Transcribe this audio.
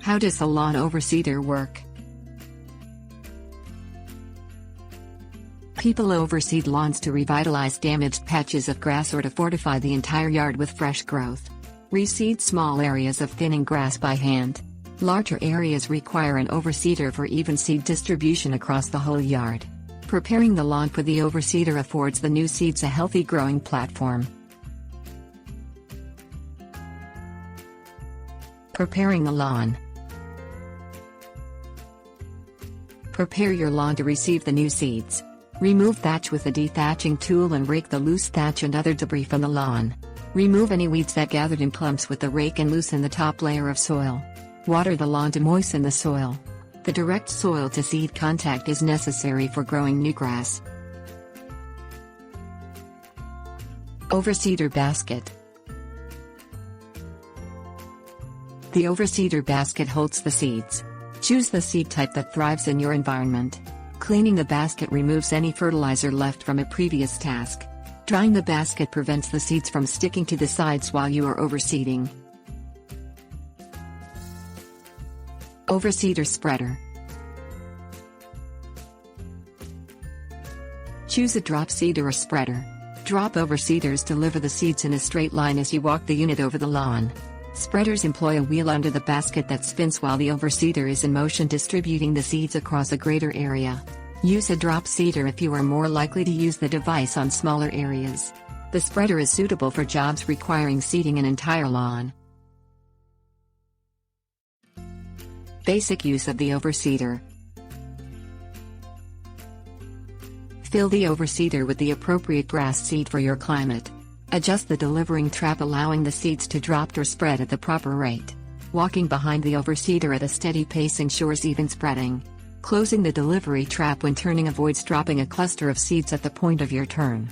How does the Lawn Overseeder work? People overseed lawns to revitalize damaged patches of grass or to fortify the entire yard with fresh growth. Reseed small areas of thinning grass by hand. Larger areas require an overseeder for even seed distribution across the whole yard. Preparing the lawn for the overseeder affords the new seeds a healthy growing platform. Preparing the lawn. Prepare your lawn to receive the new seeds. Remove thatch with a dethatching tool and rake the loose thatch and other debris from the lawn. Remove any weeds that gathered in clumps with the rake and loosen the top layer of soil. Water the lawn to moisten the soil. The direct soil to seed contact is necessary for growing new grass. Overseeder Basket. The Overseeder Basket holds the seeds. Choose the seed type that thrives in your environment. Cleaning the basket removes any fertilizer left from a previous task. Drying the basket prevents the seeds from sticking to the sides while you are overseeding. Overseeder Spreader. Choose a drop seed or a spreader. Drop overseeders deliver the seeds in a straight line as you walk the unit over the lawn. Spreaders employ a wheel under the basket that spins while the overseeder is in motion distributing the seeds across a greater area. Use a drop seeder if you are more likely to use the device on smaller areas. The spreader is suitable for jobs requiring seeding an entire lawn. Basic use of the overseeder. Fill the overseeder with the appropriate grass seed for your climate. Adjust the delivering trap allowing the seeds to drop or spread at the proper rate. Walking behind the overseeder at a steady pace ensures even spreading. Closing the delivery trap when turning avoids dropping a cluster of seeds at the point of your turn.